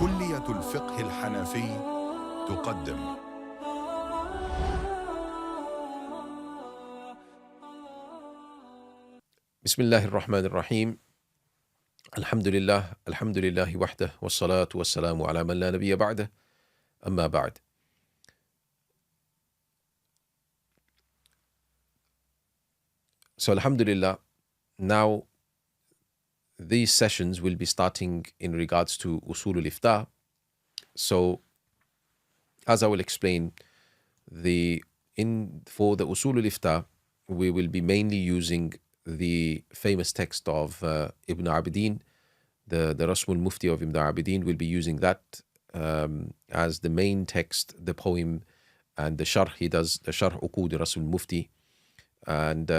كلية الفقه الحنفي تقدم. بسم الله الرحمن الرحيم. الحمد لله وحده والصلاة والسلام على من لا نبي بعده. أما بعد. So Alhamdulillah, now these sessions will be starting in regards to Usul al-Iftah. So as I will explain, for the Usul al-Iftah, we will be mainly using the famous text of Ibn Abidin, the Rasmul Mufti of Ibn Abidin. Will be using that as the main text, the poem, and the sharh. He does the sharh Uqud Rasul Mufti, and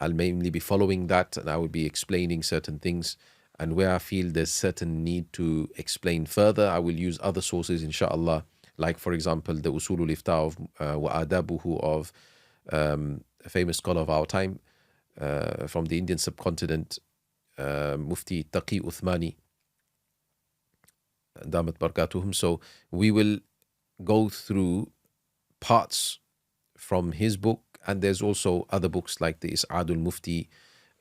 I'll mainly be following that, and I will be explaining certain things. And where I feel there's certain need to explain further, I will use other sources, inshallah, like for example the Usul al-Iftah of wa Adabuhu of a famous scholar of our time from the Indian subcontinent, Mufti Taqi Uthmani, Damat Barakatuhum. So we will go through parts from his book, and there's also other books like the Is'adul Mufti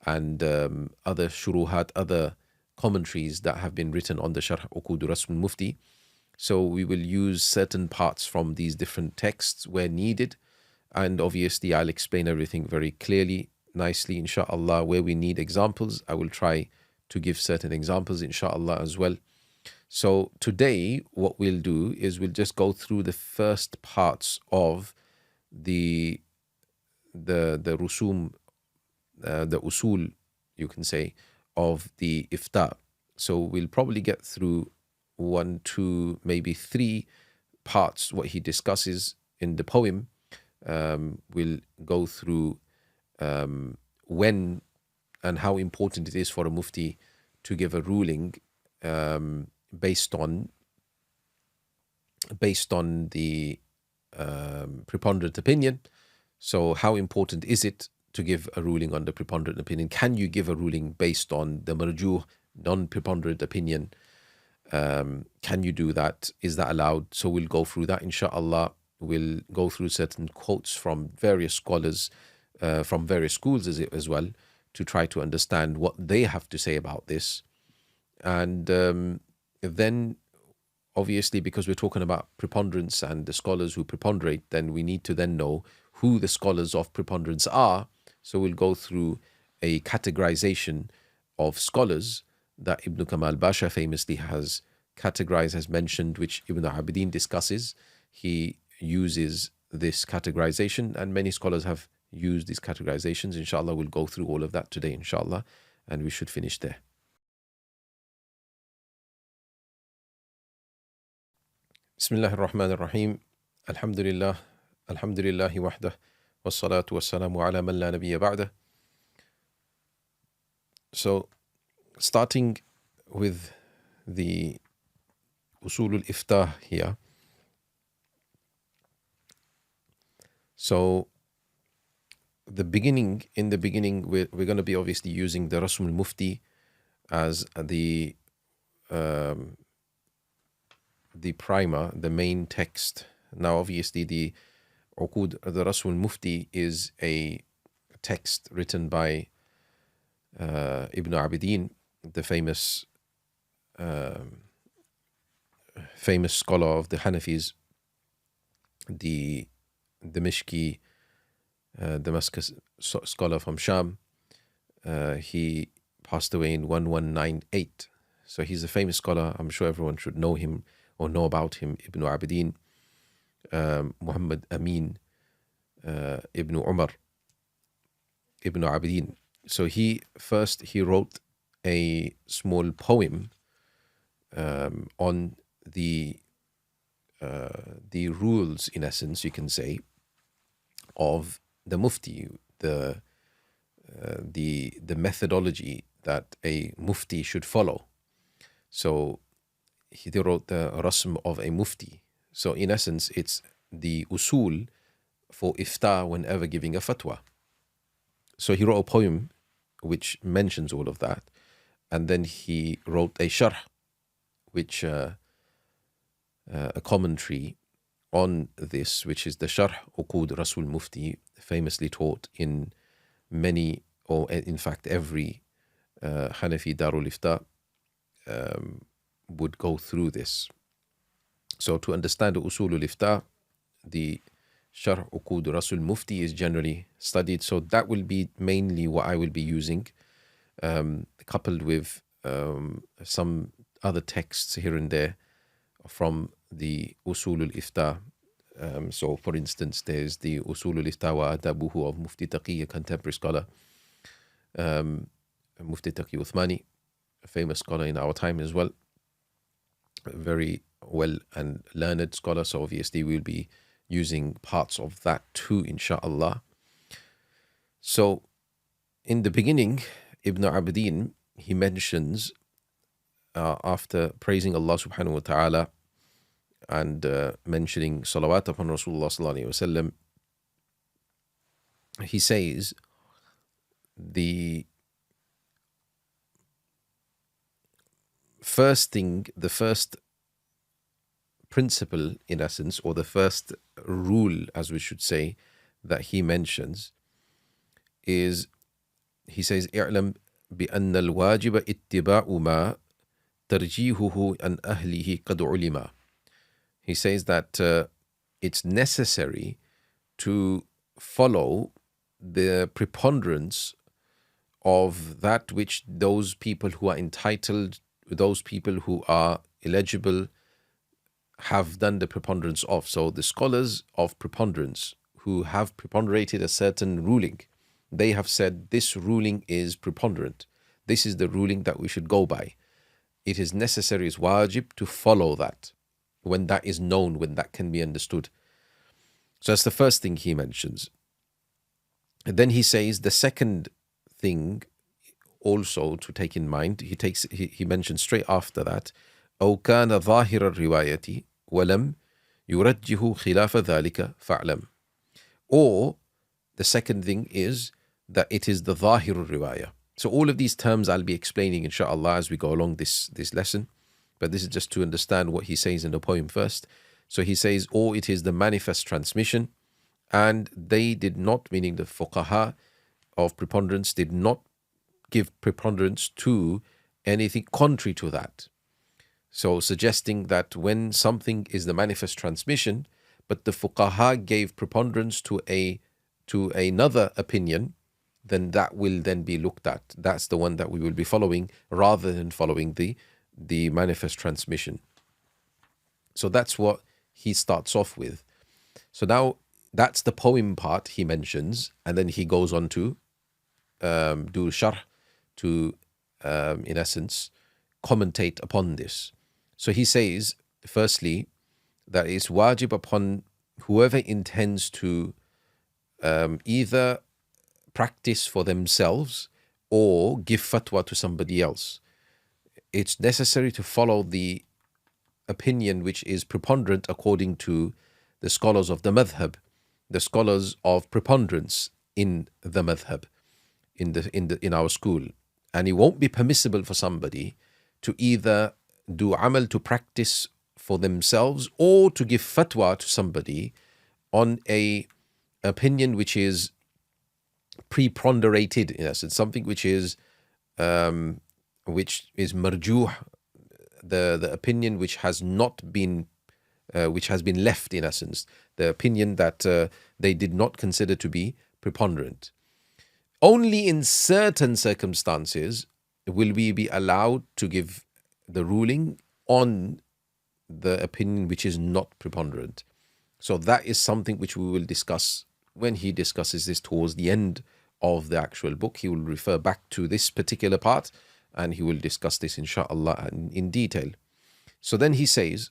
and other shuruhat, other commentaries that have been written on the Sharh Uqud Rasul Mufti. So we will use certain parts from these different texts where needed, and obviously I'll explain everything very clearly, nicely, inshallah. Where we need examples, I will try to give certain examples, inshallah, as well. So today what we'll do is we'll just go through the first parts of the rusum, the usul, you can say, of the Iftah. So we'll probably get through 1, 2, maybe 3 parts what he discusses in the poem. We'll go through when and how important it is for a mufti to give a ruling based on the preponderant opinion. So how important is it to give a ruling on the preponderant opinion? Can you give a ruling based on the marjuh, non-preponderant opinion? Can you do that? Is that allowed? So we'll go through that, inshallah. We'll go through certain quotes from various scholars from various schools as well, to try to understand what they have to say about this. And then obviously, because we're talking about preponderance and the scholars who preponderate, then we need to then know who the scholars of preponderance are. So we'll go through a categorization of scholars that Ibn Kamal Basha famously has categorized, has mentioned, which Ibn Abidin discusses. He uses this categorization, and many scholars have used these categorizations. Inshallah, we'll go through all of that today, inshallah, and we should finish there. Bismillah ar-Rahman ar-Rahim. Alhamdulillah wahdah, wassalatu wassalamu ala man la nabiyya ba'dah. So, starting with the Usul al-Iftah here. So, in the beginning, we're going to be obviously using the Rasm al-Mufti as the primer, the main text. Now, obviously, the Uqud, the Rasm al-Mufti, is a text written by Ibn Abidin, the famous scholar of the Hanafis, the Dimashqi, Damascus scholar from Sham. He passed away in 1198. So he's a famous scholar. I'm sure everyone should know him or know about him. Ibn Abidin, Muhammad Amin, Ibn Umar, Ibn Abidin. So he wrote a small poem on the rules, in essence, you can say, of the mufti, the methodology that a mufti should follow. So he wrote the rasm of a mufti. So in essence, it's the usul for iftah whenever giving a fatwa. So he wrote a poem which mentions all of that, and then he wrote a sharh which a commentary on this, which is the Sharh Uqud Rasul Mufti, famously taught in many, or in fact every Hanafi Darul Ifta would go through this. So to understand the Usulul Ifta, the Sharh Uqud Rasul Mufti is generally studied. So that will be mainly what I will be using, coupled with some other texts here and there from the Usulul Ifta. So for instance, there's the Usulul Ifta wa Adabuhu of Mufti Taqi, a contemporary scholar, Mufti Taqi Uthmani, a famous scholar in our time as well, very well and learned scholar. So obviously we'll be using parts of that too, inshallah. So in the beginning, Ibn Abdin, he mentions, after praising Allah subhanahu wa ta'ala and mentioning salawat upon Rasulullah sallallahu alayhi wa sallam, he says the first principle, in essence, or the first rule, as we should say, that he mentions is, he says, اعلم بأن الواجب اتباع ما ترجيحه عن أهله قد علم. He says that it's necessary to follow the preponderance of that which those people who are entitled, those people who are eligible, have done the preponderance of. So the scholars of preponderance who have preponderated a certain ruling, they have said this ruling is preponderant. This is the ruling that we should go by. It is necessary, it's wajib, to follow that when that is known, when that can be understood. So that's the first thing he mentions. And then he says the second thing also to take in mind, he mentions straight after that, أو كان ظاهر الرواية ولم يرجه خلاف ذلك فاعلم. Or the second thing is that it is the ظاهر الرواية. So all of these terms I'll be explaining inshallah as we go along this lesson, but this is just to understand what he says in the poem first. So he says, or it is the manifest transmission, and they did not, meaning the fuqaha of preponderance, did not give preponderance to anything contrary to that. So suggesting that when something is the manifest transmission, but the fuqaha gave preponderance to another opinion, then that will then be looked at. That's the one that we will be following rather than following the manifest transmission. So that's what he starts off with. So now that's the poem part he mentions, and then he goes on to do sharh, to in essence commentate upon this. So he says, firstly, that it's wajib upon whoever intends to either practice for themselves or give fatwa to somebody else. It's necessary to follow the opinion which is preponderant according to the scholars of the madhab, the scholars of preponderance in the madhab, in our school. And it won't be permissible for somebody to either do amal, to practice for themselves, or to give fatwa to somebody on a opinion which is preponderated, in essence, something which is marjuh, the opinion which has not been, which has been left, in essence, the opinion that they did not consider to be preponderant. Only in certain circumstances will we be allowed to give the ruling on the opinion which is not preponderant. So that is something which we will discuss when he discusses this towards the end of the actual book. He will refer back to this particular part and he will discuss this inshallah in detail. So then he says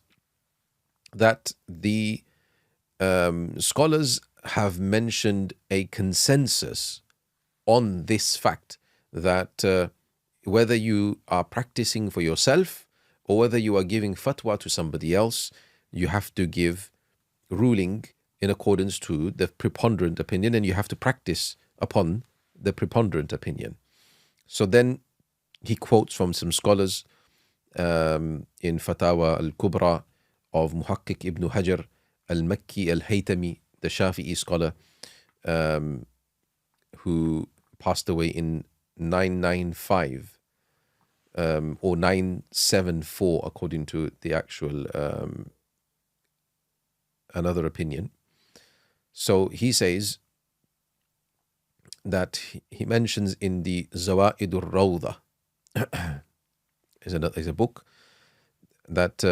that the scholars have mentioned a consensus on this fact, that whether you are practicing for yourself or whether you are giving fatwa to somebody else, you have to give ruling in accordance to the preponderant opinion, and you have to practice upon the preponderant opinion. So then he quotes from some scholars in Fatawa al-Kubra of Muhakkik ibn Hajar al-Makki al-Haytami, the Shafi'i scholar, who passed away in 995 or 974 according to the actual another opinion. So he says that he mentions in the Zawaidur Rawda is a book that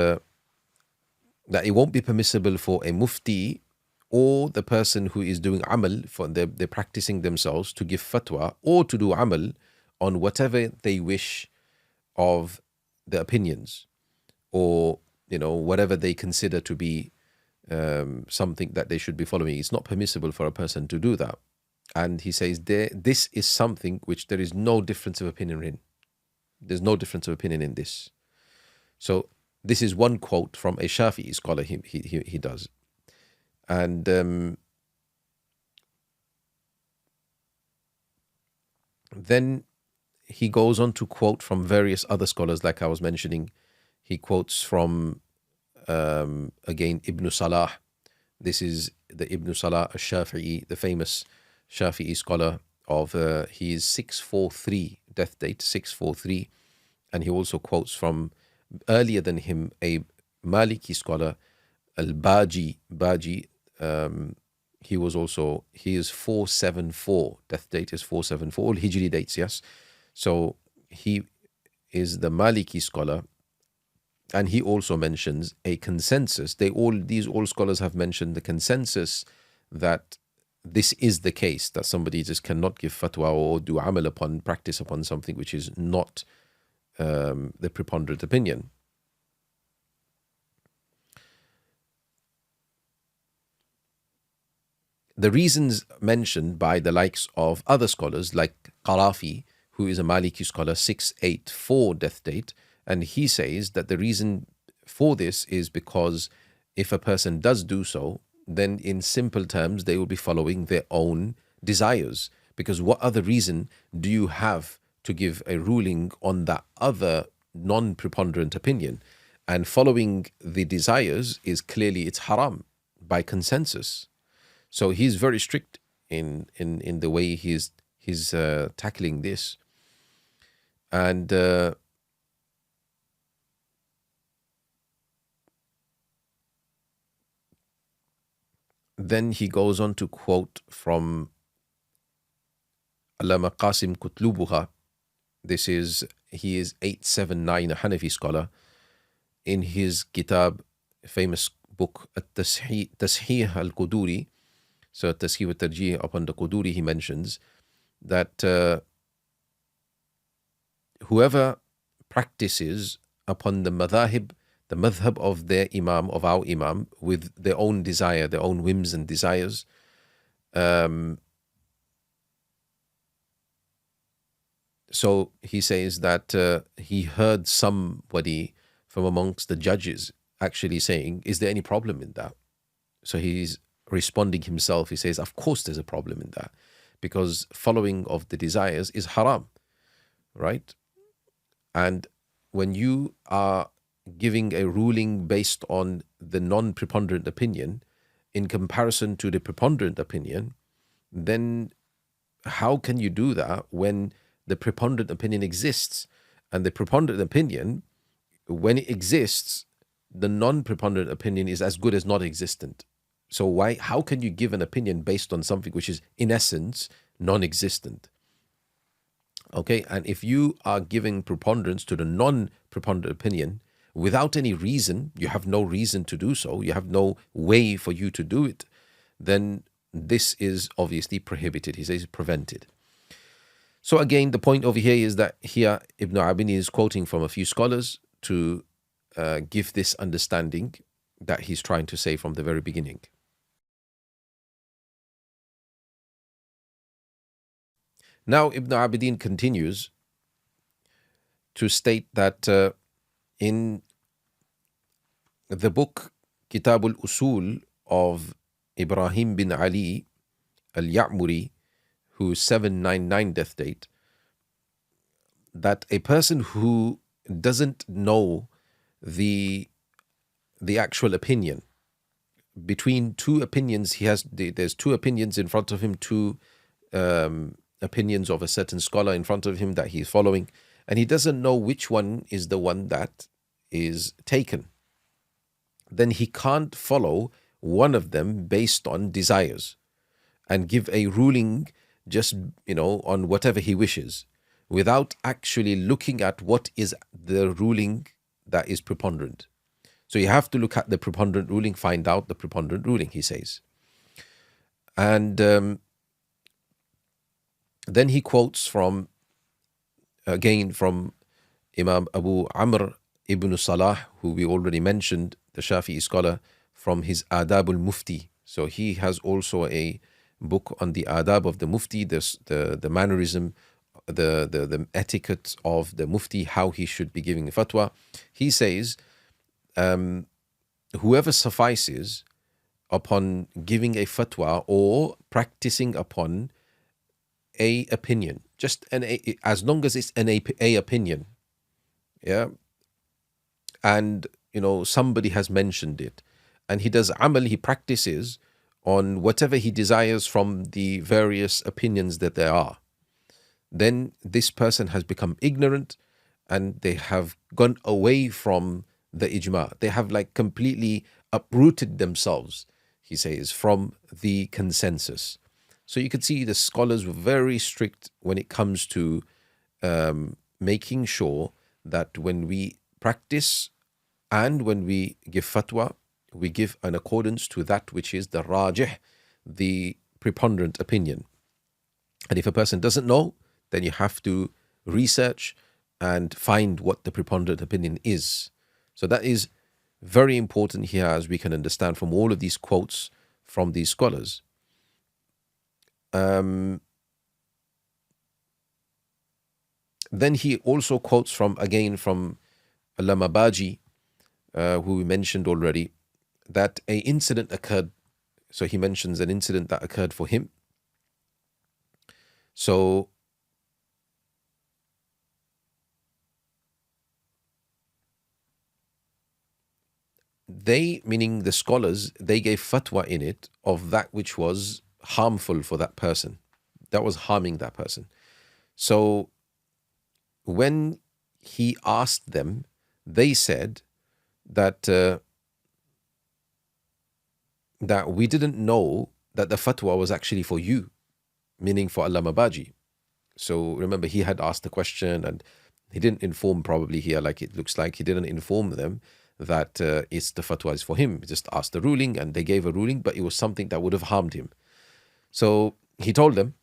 that it won't be permissible for a mufti or the person who is doing amal, for they're practicing themselves, to give fatwa or to do amal on whatever they wish of the opinions, or whatever they consider to be something that they should be following. It's not permissible for a person to do that. And he says this is something which there is no difference of opinion in. There's no difference of opinion in this. So this is one quote from a Shafi'i scholar he does. And then he goes on to quote from various other scholars, like I was mentioning. He quotes from, again, Ibn Salah. This is the Ibn Salah al-Shafi'i, the famous Shafi'i scholar of, he is 643, death date 643. And he also quotes from, earlier than him, a Maliki scholar, al-Baji. He is 474, death date is 474, all Hijri dates, yes. So he is the Maliki scholar, and he also mentions a consensus. These scholars have mentioned the consensus that this is the case, that somebody just cannot give fatwa or do amal practice upon something which is not the preponderant opinion. The reasons mentioned by the likes of other scholars like Qarafi, who is a Maliki scholar, 684 death date, and he says that the reason for this is because if a person does do so, then in simple terms they will be following their own desires. Because what other reason do you have to give a ruling on that other non-preponderant opinion? And following the desires is clearly, it's haram by consensus. So he's very strict in the way he's tackling this. And then he goes on to quote from Allama Qasim Kutlubuha. He is 879, a Hanafi scholar. In his kitab, famous book, Tashih al-Quduri, so Tashih al-Tarjih upon the Quduri, he mentions that whoever practices upon the madhab of their imam, of our imam, with their own desire, their own whims and desires, so he says that he heard somebody from amongst the judges actually saying, is there any problem in that? So he's responding himself. He says, of course there's a problem in that, because following of the desires is haram, right? And when you are giving a ruling based on the non-preponderant opinion in comparison to the preponderant opinion, then how can you do that when the preponderant opinion exists? And the preponderant opinion, when it exists, the non-preponderant opinion is as good as not existent. So how can you give an opinion based on something which is in essence non-existent? Okay, and if you are giving preponderance to the non-preponderant opinion without any reason, you have no reason to do so, you have no way for you to do it, then this is obviously prohibited. He says prevented. So again, the point over here is that here Ibn Abini is quoting from a few scholars to give this understanding that he's trying to say from the very beginning. Now Ibn Abidin continues to state that in the book Kitab al-Usul of Ibrahim bin Ali al-Ya'muri, whose 799 death date, that a person who doesn't know the the actual opinion. Between two opinions, there's two opinions in front of him, two opinions of a certain scholar in front of him that he's following, and he doesn't know which one is the one that is taken. Then he can't follow one of them based on desires and give a ruling just, on whatever he wishes, without actually looking at what is the ruling that is preponderant. So you have to look at the preponderant ruling, find out the preponderant ruling, he says. And then he quotes from Imam Abu Amr ibn Salah, who we already mentioned, the Shafi'i scholar, from his Adab al-Mufti. So he has also a book on the adab of the Mufti, the mannerism, the etiquette of the Mufti, how he should be giving a fatwa. He says, whoever suffices upon giving a fatwa or practicing upon a opinion, just as long as it's a opinion, yeah, and somebody has mentioned it, and he does amal, he practices on whatever he desires from the various opinions that there are, then this person has become ignorant and they have gone away from the ijma. They have completely uprooted themselves, he says, from the consensus. So you could see the scholars were very strict when it comes to making sure that when we practice and when we give fatwa, we give in accordance to that which is the rajih, the preponderant opinion. And if a person doesn't know, then you have to research and find what the preponderant opinion is. So that is very important here, as we can understand from all of these quotes from these scholars. Then he also quotes from Allama Baji, who we mentioned already, that an incident occurred. So he mentions an incident that occurred for him. So they, meaning the scholars, they gave fatwa in it of that which was harmful for that person, that was harming that person. So when he asked them, they said that that we didn't know that the fatwa was actually for you, meaning for Allama Baji. So remember, he had asked the question and he didn't inform, probably here, like it looks like he didn't inform them that it's the fatwa is for him. He just asked the ruling and they gave a ruling, but it was something that would have harmed him. So he told them,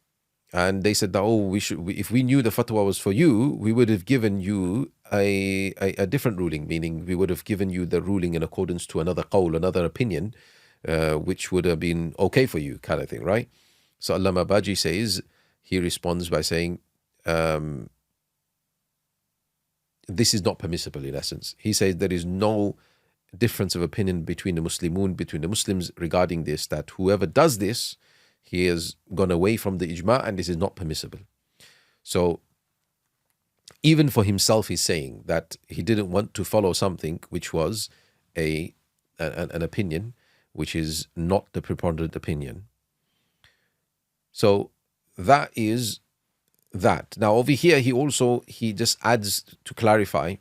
and they said that, if we knew the fatwa was for you, we would have given you a different ruling, meaning we would have given you the ruling in accordance to another qawl, another opinion, which would have been okay for you, kind of thing, right? So Allama Baji says, he responds by saying, this is not permissible in essence. He says there is no difference of opinion between the Muslims regarding this, that whoever does this, he has gone away from the ijma and this is not permissible. So even for himself, he's saying that he didn't want to follow something which was an opinion which is not the preponderant opinion. So that is that. Now over here, he just adds to clarify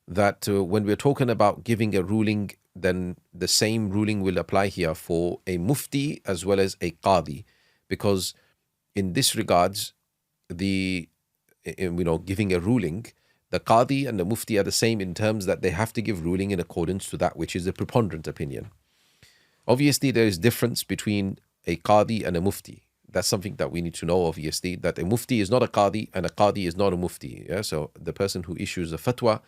that when we're talking about giving a ruling, then the same ruling will apply here for a mufti as well as a qadi, because in this regards, giving a ruling, the qadi and the mufti are the same in terms that they have to give ruling in accordance to that which is the preponderant opinion. Obviously, there is difference between a qadi and a mufti. That's something that we need to know, obviously, that a mufti is not a qadi and a qadi is not a mufti. Yeah? So the person who issues a fatwa,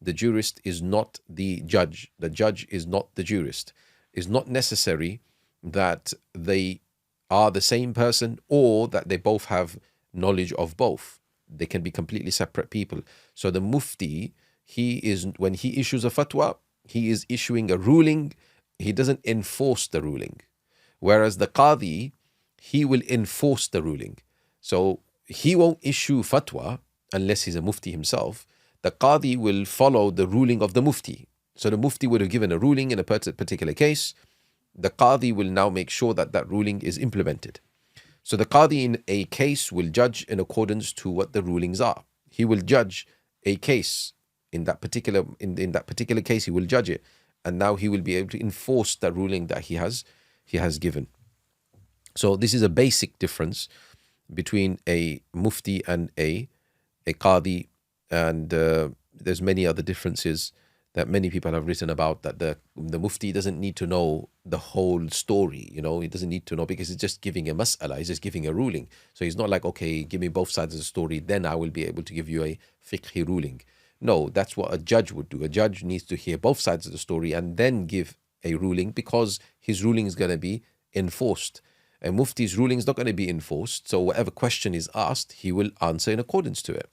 the jurist, is not the judge. The judge is not the jurist. It's not necessary that they are the same person or that they both have knowledge of both. They can be completely separate people. So the mufti, when he issues a fatwa, he is issuing a ruling. He doesn't enforce the ruling. Whereas the qadi, he will enforce the ruling. So he won't issue fatwa unless he's a mufti himself. The qadi will follow the ruling of the mufti. So the Mufti would have given a ruling in a particular case. The Qadi will now make sure that that ruling is implemented. So the Qadi in a case will judge in accordance to what the rulings are. He will judge a case in that particular case. He will judge it, and now he will be able to enforce the ruling that he has given. So this is a basic difference between a Mufti and a Qadi, and there's many other differences that many people have written about, that the Mufti doesn't need to know the whole story, he doesn't need to know, because he's just giving a mas'ala, he's just giving a ruling. So he's not like, okay, give me both sides of the story, then I will be able to give you a fiqhi ruling. No, that's what a judge would do. A judge needs to hear both sides of the story and then give a ruling, because his ruling is going to be enforced. A Mufti's ruling is not going to be enforced, so whatever question is asked, he will answer in accordance to it.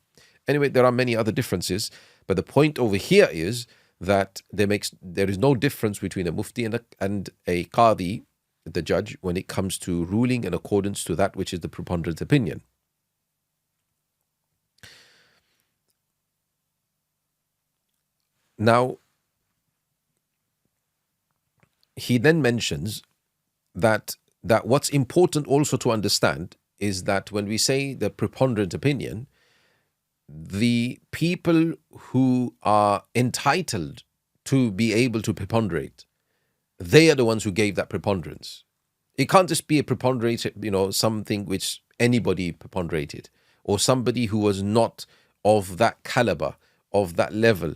Anyway, there are many other differences, but the point over here is that there is no difference between a Mufti and a Qadi, the judge, when it comes to ruling in accordance to that which is the preponderant opinion. Now, he then mentions that what's important also to understand is that when we say the preponderant opinion, the people who are entitled to be able to preponderate, they are the ones who gave that preponderance. It can't just be a preponderate, something which anybody preponderated, or somebody who was not of that caliber, of that level.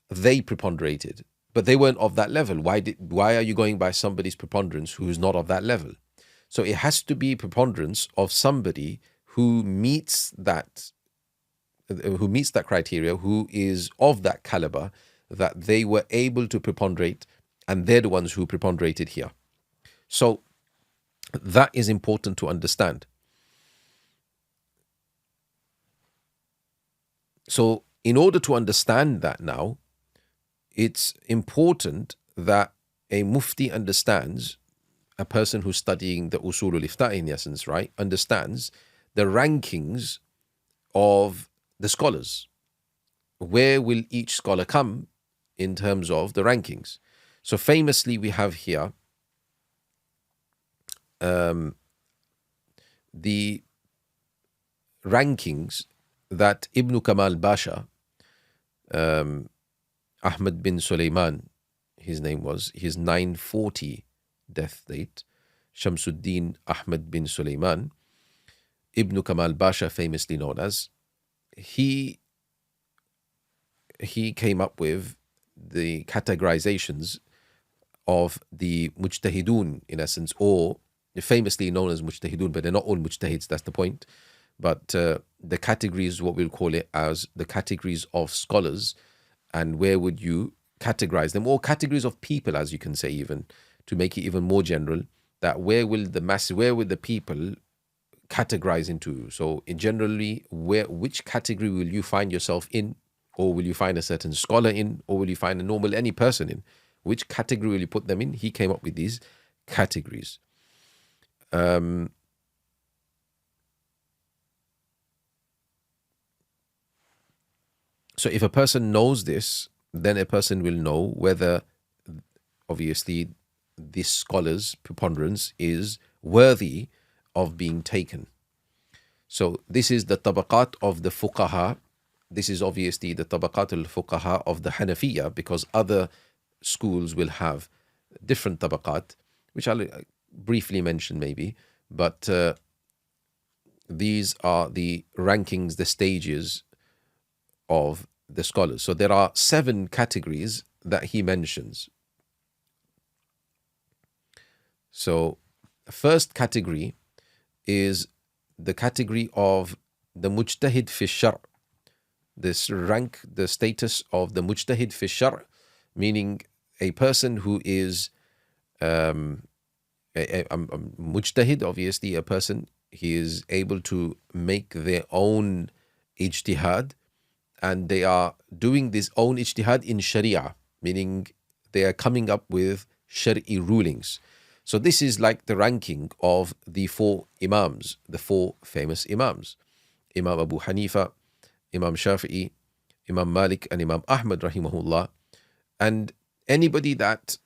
They preponderated, but they weren't of that level. Why are you going by somebody's preponderance who's not of that level? So it has to be preponderance of somebody who meets that criteria, who is of that caliber, that they were able to preponderate, and they're the ones who preponderated here. So that is important to understand. So in order to understand that now, it's important that a Mufti understands, a person who's studying the Usulul Ifta in essence, right, understands the rankings of the scholars. Where will each scholar come in terms of the rankings? So famously, we have here the rankings that Ibn Kamal Basha, Ahmad bin Sulaiman, his name was, his 940 death date, Shamsuddin Ahmad bin Sulaiman, Ibn Kamal Basha, famously known as, he came up with the categorizations of the mujtahidun, in essence, or famously known as mujtahidun, but they're not all mujtahids, that's the point. But the categories, what we'll call it as the categories of scholars, and where would you categorize them, or categories of people, as you can say, even to make it even more general, that where would the people categorize into? So generally, which category will you find yourself in, or will you find a certain scholar in, or will you find any person in? Which category will you put them in? He came up with these categories. So if a person knows this, then a person will know whether, obviously, this scholar's preponderance is worthy of being taken. So this is the tabaqat of the fuqaha. This is obviously the tabaqat al-fuqaha of the Hanafiya, because other schools will have different tabaqat, which I'll briefly mention maybe, but these are the rankings, the stages of the scholars. So there are 7 categories that he mentions. So the first category is the category of the mujtahid fi shar'. This rank, the status of the mujtahid fi shar', meaning a person who is a mujtahid, obviously a person, he is able to make their own ijtihad, and they are doing this own ijtihad in Shari'a, meaning they are coming up with Shari'i rulings. So this is like the ranking of the 4 Imams, the 4 famous Imams. Imam Abu Hanifa, Imam Shafi'i, Imam Malik, and Imam Ahmad rahimahullah. And anybody that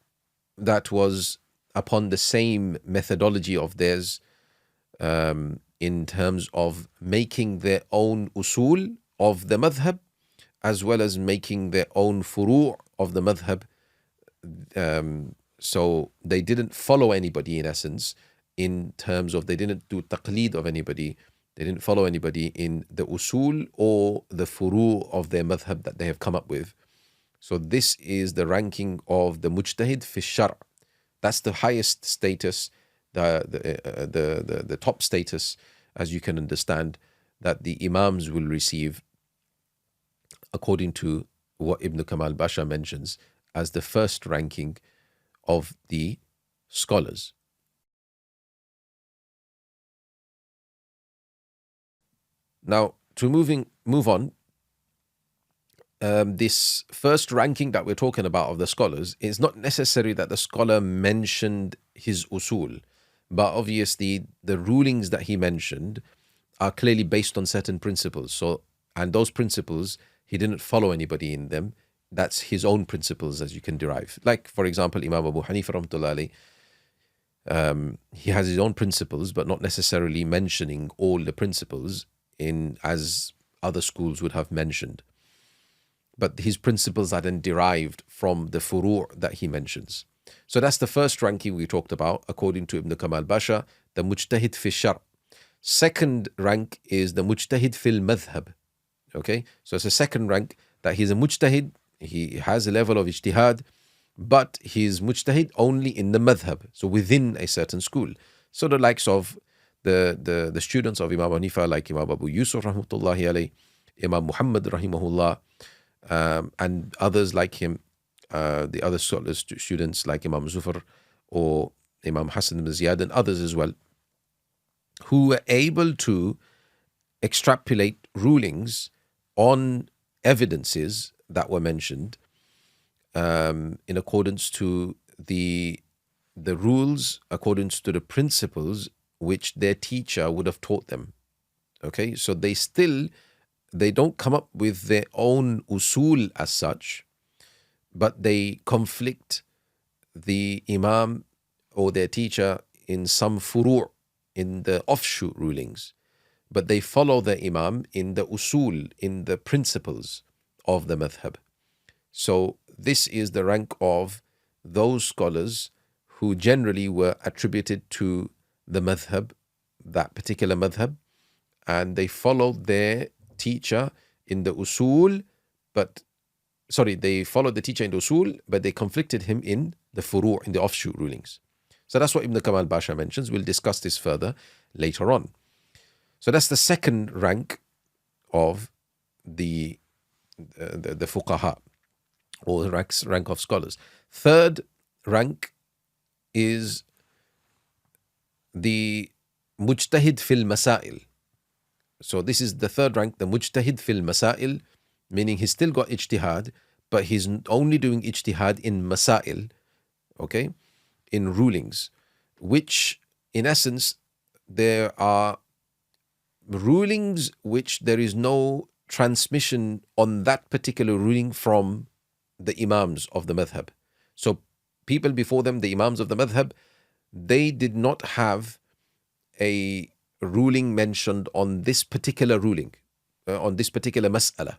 was upon the same methodology of theirs, in terms of making their own usul of the madhab, as well as making their own furu' of the madhab. So they didn't follow anybody, in essence, in terms of they didn't do taqleed of anybody. They didn't follow anybody in the usul or the furu' of their madhab that they have come up with. So this is the ranking of the mujtahid fi shar'. That's the highest status, the top status, as you can understand, that the imams will receive, according to what Ibn Kamal Basha mentions as the first ranking of the scholars. Now, to move on, this first ranking that we're talking about of the scholars, is not necessary that the scholar mentioned his usul, but obviously the rulings that he mentioned are clearly based on certain principles. So, and those principles, he didn't follow anybody in them. That's his own principles, as you can derive. Like, for example, Imam Abu Hanifa rahmatullah alayhi, he has his own principles, but not necessarily mentioning all the principles in as other schools would have mentioned. But his principles are then derived from the furu' that he mentions. So that's the first ranking we talked about, according to Ibn Kamal Basha, the mujtahid fi shar'. Second rank is the mujtahid fil madhab. Okay, so it's a second rank that he's a mujtahid, he has a level of ijtihad, but he's mujtahid only in the madhab, so within a certain school. So the likes of the students of Imam Hanifa, like Imam Abu Yusuf rahmatullahi alayhi, Imam Muhammad rahimahullah, and others like him, the other scholars, students like Imam Zufar or Imam Hassan ibn Ziyad and others as well, who were able to extrapolate rulings on evidences that were mentioned, in accordance to the rules, according to the principles which their teacher would have taught them. Okay, so they don't come up with their own usul as such, but they conflict the imam or their teacher in some furu', in the offshoot rulings, but they follow the imam in the usul, in the principles of the madhab. So this is the rank of those scholars who generally were attributed to the madhab, that particular madhab, and they followed their teacher in the usul, they followed the teacher in the usul, but they conflicted him in the furu', in the offshoot rulings. So that's what Ibn Kamal Basha mentions. We'll discuss this further later on. So that's the second rank of the fuqaha, or the rank of scholars. Third rank is the mujtahid fil masail. So this is the third rank, the mujtahid fil masail, meaning he's still got ijtihad, but he's only doing ijtihad in masail, okay, in rulings, which in essence there are rulings which there is no transmission on that particular ruling from the imams of the madhab. So people before them, the imams of the madhab, they did not have a ruling mentioned on this particular ruling, on this particular mas'ala.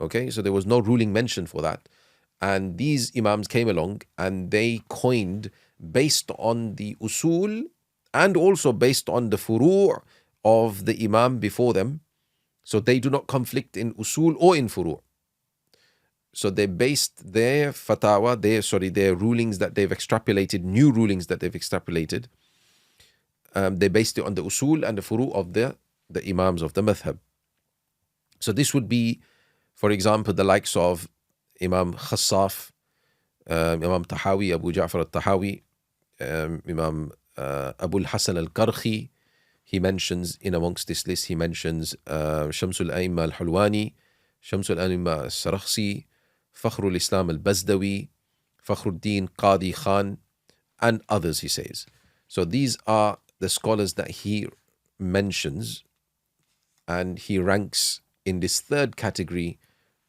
Okay, so there was no ruling mentioned for that. And these imams came along and they coined based on the usul and also based on the furu' of the imam before them. So they do not conflict in usul or in furu'. So they based their fatawa, their rulings that they've extrapolated, new rulings that they've extrapolated, they based it on the usul and the furu' of the imams of the madhab. So this would be, for example, the likes of Imam Khassaf, Imam Tahawi, Abu Ja'far al-Tahawi, Imam Abu al-Hasan al-Karhi. He mentions, in amongst this list, he mentions Shamsul A'imma al-Hulwani, Shamsul A'imma al-Sarakhsi, Fakhrul Islam al-Bazdawi, Fakhruddin Qadi Khan, and others, he says. So these are the scholars that he mentions, and he ranks in this third category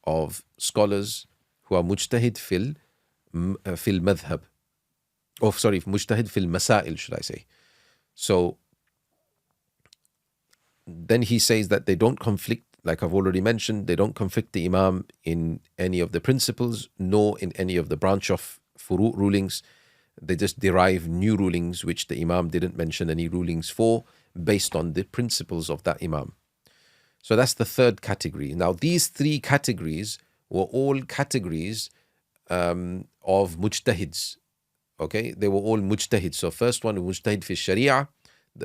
of scholars who are mujtahid fil في المذهب. Oh, sorry, مجتهد في المسائل, should I say. So then he says that they don't conflict, like I've already mentioned, they don't conflict the Imam in any of the principles, nor in any of the branch of furu' rulings. They just derive new rulings which the Imam didn't mention any rulings for, based on the principles of that Imam. So that's the third category. Now, these three categories were all categories of mujtahids. Okay, they were all mujtahids. So first one, mujtahid fi Shari'a,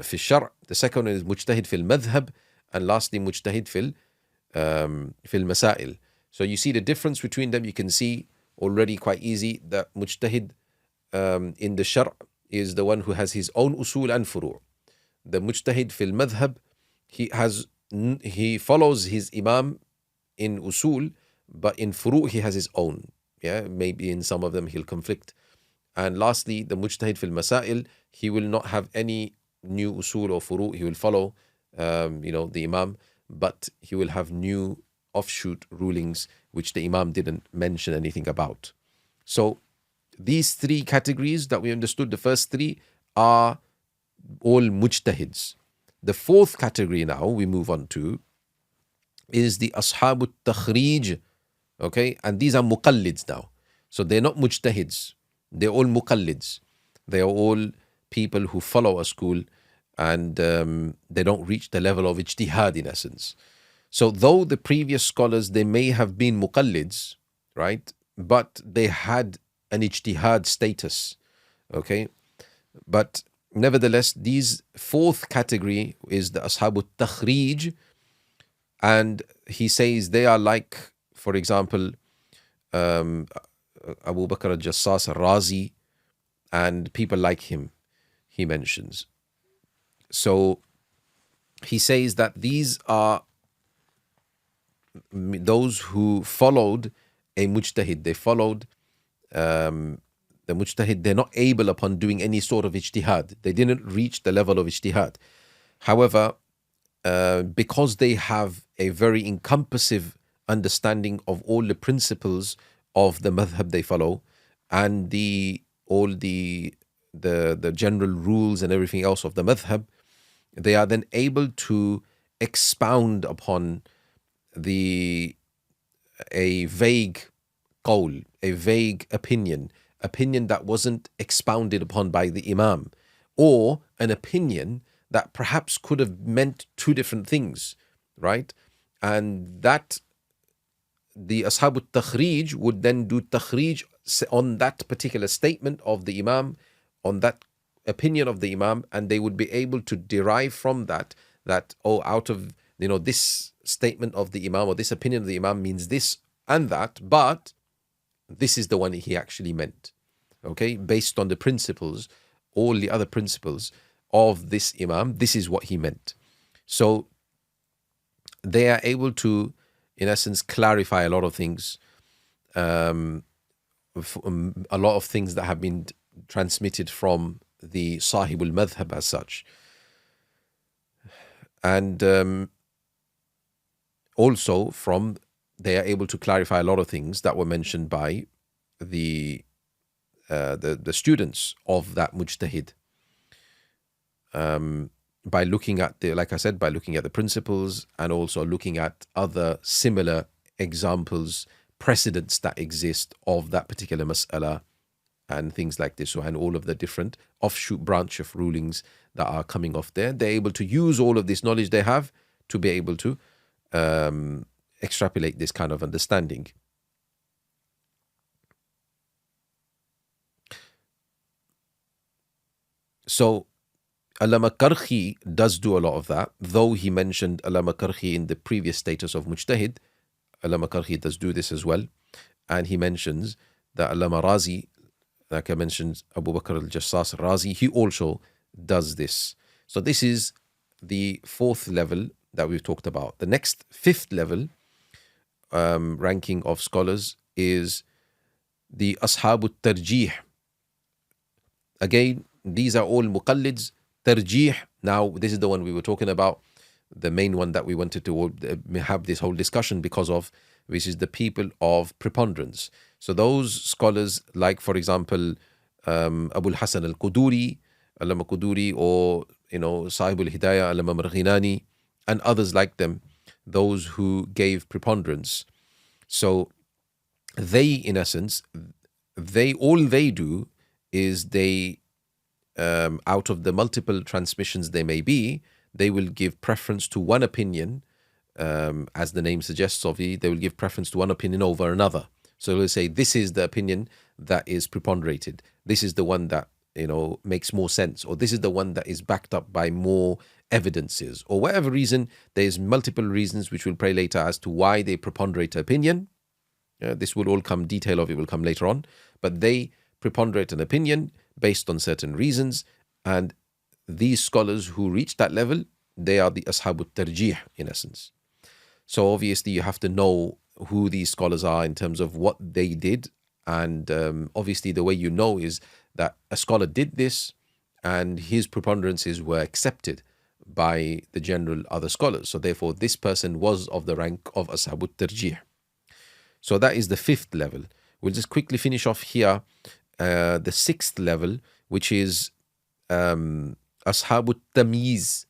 fi Shar'. The second one is mujtahid fil madhab, and lastly mujtahid fil masail. So you see the difference between them. You can see already quite easy that mujtahid in the Shar' is the one who has his own usul and furu'. The mujtahid fil madhab, he follows his imam in usul, but in furu' he has his own. Yeah, maybe in some of them he'll conflict. And lastly, the mujtahid fil masail, he will not have any new usul or furu'. He will follow, the imam, but he will have new offshoot rulings which the imam didn't mention anything about. So these three categories that we understood, the first three, are all mujtahids. The fourth category now we move on to is the ashabut takhrij. Okay, and these are muqallids now. So they're not mujtahids. They're all muqallids. They are all people who follow a school, and they don't reach the level of ijtihad in essence. So though the previous scholars, they may have been muqallids, right? But they had an ijtihad status, okay? But nevertheless, these fourth category is the ashabut takhrij, and he says they are like, for example, Abu Bakr al-Jassas al-Razi and people like him, he mentions. So he says that these are those who followed a mujtahid. They followed the mujtahid. They're not able upon doing any sort of ijtihad. They didn't reach the level of ijtihad. However, because they have a very encompassive understanding of all the principles of the madhab they follow, and all the general rules and everything else of the madhab, they are then able to expound upon a vague qawl, a vague opinion that wasn't expounded upon by the imam, or an opinion that perhaps could have meant two different things, right? And that the ashabut takhrij would then do takhrij on that particular statement of the imam, on that opinion of the imam, and they would be able to derive from that out of this statement of the imam or this opinion of the imam means this and that, but this is the one he actually meant, okay, based on the principles, all the other principles of this imam, this is what he meant. So they are able to, in essence, clarify a lot of things, a lot of things that have been transmitted from the Sahibul Madhab as such. And also they are able to clarify a lot of things that were mentioned by the students of that mujtahid, by looking at by looking at the principles, and also looking at other similar examples, precedents that exist of that particular mas'ala, and things like this, and all of the different offshoot branch of rulings that are coming off there. They're able to use all of this knowledge they have to be able to extrapolate this kind of understanding. So Allama Karhi does do a lot of that, though he mentioned Allama Karhi in the previous status of mujtahid. Allama Karhi does do this as well, and he mentions that Allama Razi, like I mentioned, Abu Bakr al-Jassas al-Razi, he also does this. So this is the fourth level that we've talked about. The next fifth level ranking of scholars is the Ashabut Tarjih. Again, these are all muqallids. Tarjih, now this is the one we were talking about, the main one that we wanted to have this whole discussion because of, which is the people of preponderance. So those scholars, like for example, Abu al-Hasan al-Quduri, Allama Quduri, or Sahib al-Hidayah, Allama Marghinani, and others like them, those who gave preponderance. So they, in essence, all they do is they, out of the multiple transmissions they may be, they will give preference to one opinion, as the name suggests of it, they will give preference to one opinion over another. So they'll say, this is the opinion that is preponderated. This is the one that makes more sense, or this is the one that is backed up by more evidences, or whatever reason. There's multiple reasons which we'll pray later as to why they preponderate opinion. This will all come, detail of it will come later on, but they preponderate an opinion based on certain reasons, and these scholars who reach that level, they are the Ashab al-Tarjih in essence. So obviously you have to know who these scholars are in terms of what they did, and obviously the way you know is that a scholar did this and his preponderances were accepted by the general other scholars. So therefore this person was of the rank of Ashab al-Tarjih. So that is the 5th level. We'll just quickly finish off here the 6th level, which is Ashab al-Tamyiz.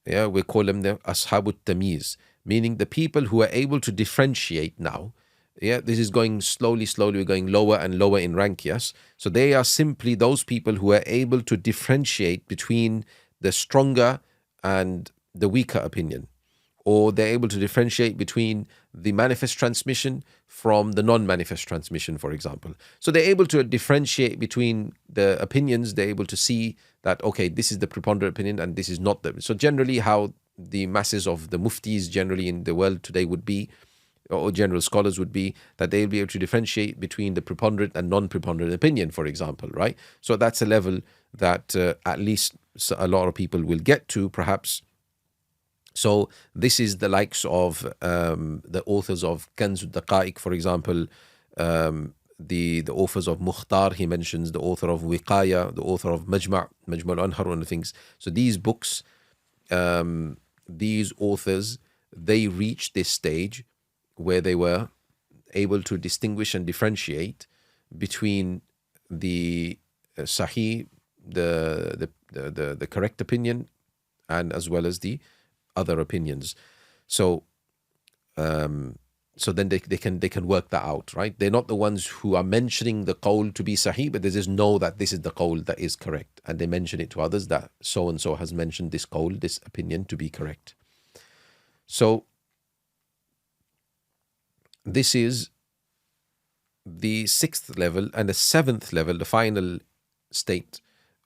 Yeah, we call them the Ashab al-Tamyiz, meaning the people who are able to differentiate now. Yeah, this is going slowly, we're going lower and lower in rank, yes. So they are simply those people who are able to differentiate between the stronger and the weaker opinion, or they're able to differentiate between the manifest transmission from the non-manifest transmission, for example. So they're able to differentiate between the opinions. They're able to see that, okay, this is the preponderant opinion and this is not the. So generally how the masses of the muftis generally in the world today would be, or general scholars would be, that they'll be able to differentiate between the preponderant and non-preponderant opinion, for example, right? So that's a level that at least a lot of people will get to, perhaps. So this is the likes of the authors of Kanz al-Daqa'iq, for example, the authors of Mukhtar, he mentions, the author of Wiqaya, the author of Majma' al-Anhar, and things. So these books, these authors, they reached this stage where they were able to distinguish and differentiate between the sahih, the correct opinion, and as well as the other opinions. So so then they can work that out, right? They're not the ones who are mentioning the qawl to be sahih, but they just know that this is the qawl that is correct, and they mention it to others that so and so has mentioned this qawl, this opinion, to be correct. So this is the 6th level. And the 7th level, the final state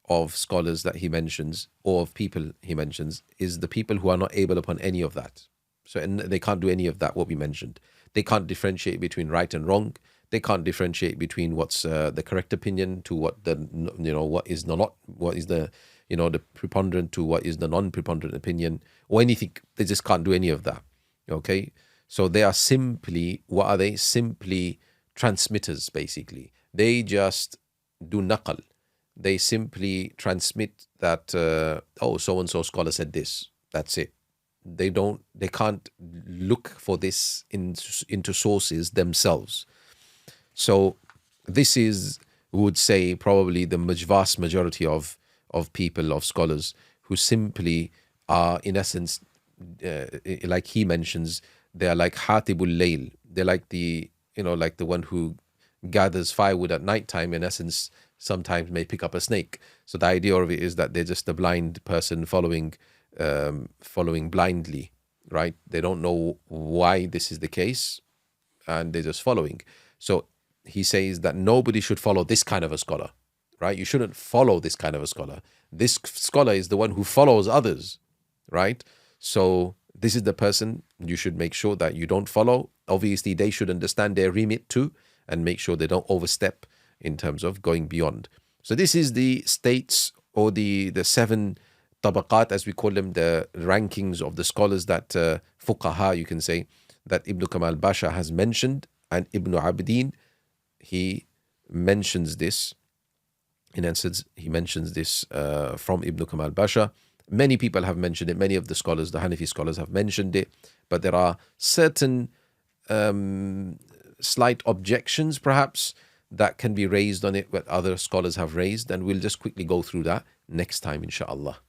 of scholars that he mentions, or of people he mentions, is the people who are not able upon any of that. So, and they can't do any of that, what we mentioned. They can't differentiate between right and wrong. They can't differentiate between what's the correct opinion to what the what is not, what is the the preponderant to what is the non-preponderant opinion, or anything. They just can't do any of that. Okay, so they are simply, what are they? Simply transmitters, basically. They just do naqal. They simply transmit that oh, so and so scholar said this. That's it. They can't look for this into sources themselves. So this is, we would say, probably the vast majority of people, of scholars, who simply are, in essence, like he mentions, they are like Hatibul Layl. They're like the like the one who gathers firewood at night time, in essence, sometimes may pick up a snake. So the idea of it is that they're just a blind person following blindly, right? They don't know why this is the case, and they're just following. So he says that nobody should follow this kind of a scholar, right? You shouldn't follow this kind of a scholar. This scholar is the one who follows others, right? So this is the person you should make sure that you don't follow. Obviously, they should understand their remit too, and make sure they don't overstep in terms of going beyond. So this is the states, or the 7 tabaqat, as we call them, the rankings of the scholars that fuqaha, you can say, that Ibn Kamal Basha has mentioned. And Ibn Abidin, he mentions this, in essence, he mentions this from Ibn Kamal Basha. Many people have mentioned it. Many of the scholars, the Hanafi scholars, have mentioned it. But there are certain slight objections perhaps that can be raised on it, what other scholars have raised, and we'll just quickly go through that next time, inshallah.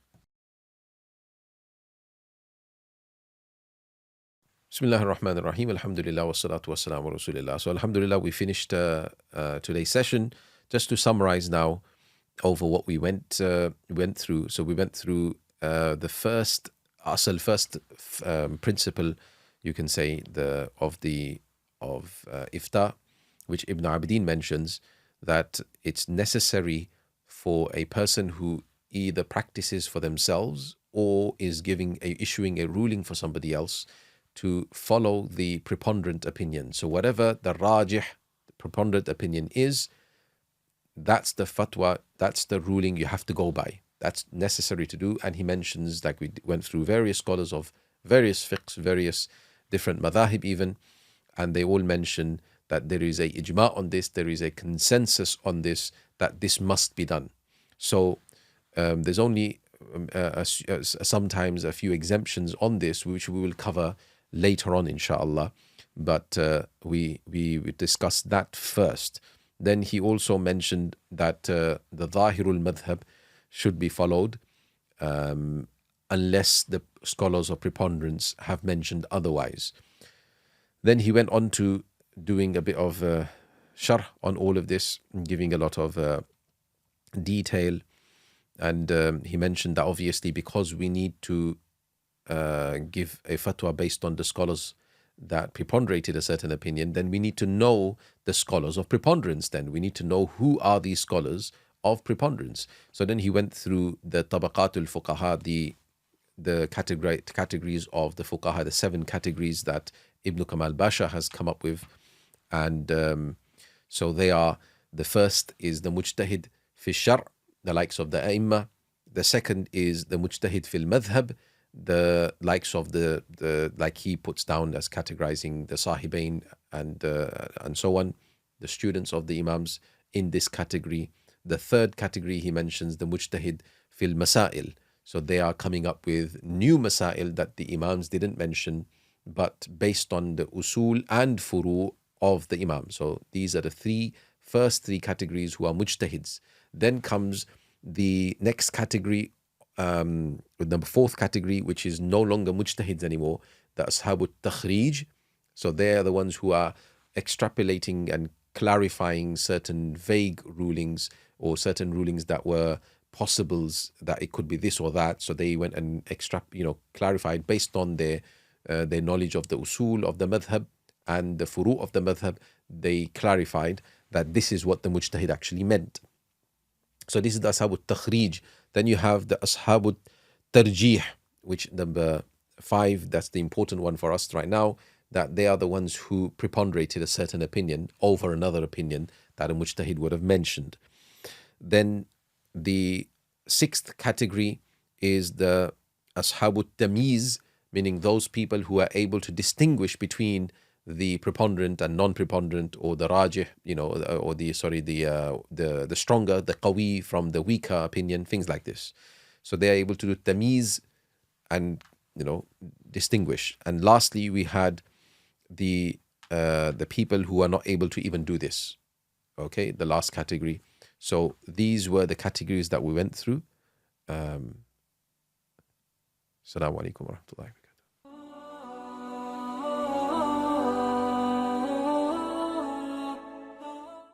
Bismillah ar-Rahman ar-Rahim. Alhamdulillah wa salatu wa salam wa rasulillah. So alhamdulillah, we finished today's session. Just to summarize now over what we went through. So we went through the first principle, you can say, of ifta, which Ibn Abidin mentions, that it's necessary for a person who either practices for themselves or is issuing a ruling for somebody else to follow the preponderant opinion. So whatever the rajih, the preponderant opinion is, that's the fatwa, that's the ruling you have to go by. That's necessary to do. And he mentions, like we went through, various scholars of various fiqhs, various different madhahib even, and they all mention that there is a ijma on this, there is a consensus on this, that this must be done. So there's only sometimes a few exemptions on this, which we will cover later on, inshallah. But we discussed that first. Then he also mentioned that the Zahirul Madhab should be followed unless the scholars of preponderance have mentioned otherwise. Then he went on to doing a bit of sharh on all of this, giving a lot of detail. And he mentioned that obviously, because we need to give a fatwa based on the scholars that preponderated a certain opinion, then we need to know the scholars of preponderance. Then we need to know who are these scholars of preponderance. So then he went through the tabaqatul fuqaha, the categories of the fuqaha, the 7 categories that Ibn Kamal Basha has come up with. And so they are, the first is the mujtahid fi shar', the likes of the a'imma. The second is the mujtahid fil madhab, the likes of the like he puts down as categorizing the sahibain and so on, the students of the imams in this category. The third category he mentions the mujtahid fil masail. So they are coming up with new masail that the imams didn't mention, but based on the usul and furu of the imam. So these are the first three categories who are mujtahids. Then comes the next category, the fourth category, which is no longer mujtahids anymore, the ashabut takhrij. So they are the ones who are extrapolating and clarifying certain vague rulings, or certain rulings that were possibles, that it could be this or that. So they went and clarified based on their knowledge of the usul of the madhab and the furu of the madhab. They clarified that this is what the mujtahid actually meant. So this is the ashabut takhrij. Then you have the ashabut tarjih, which number 5, that's the important one for us right now, that they are the ones who preponderated a certain opinion over another opinion that a mujtahid would have mentioned. Then the 6th category is the ashabut tamyiz, meaning those people who are able to distinguish between the preponderant and non-preponderant, or the rajih, or the stronger, the qawi from the weaker opinion, things like this. So they are able to do tamyiz and distinguish. And lastly, we had the people who are not able to even do this. Okay, the last category. So these were the categories that we went through. Assalamu alaikum wa rahmatullahi.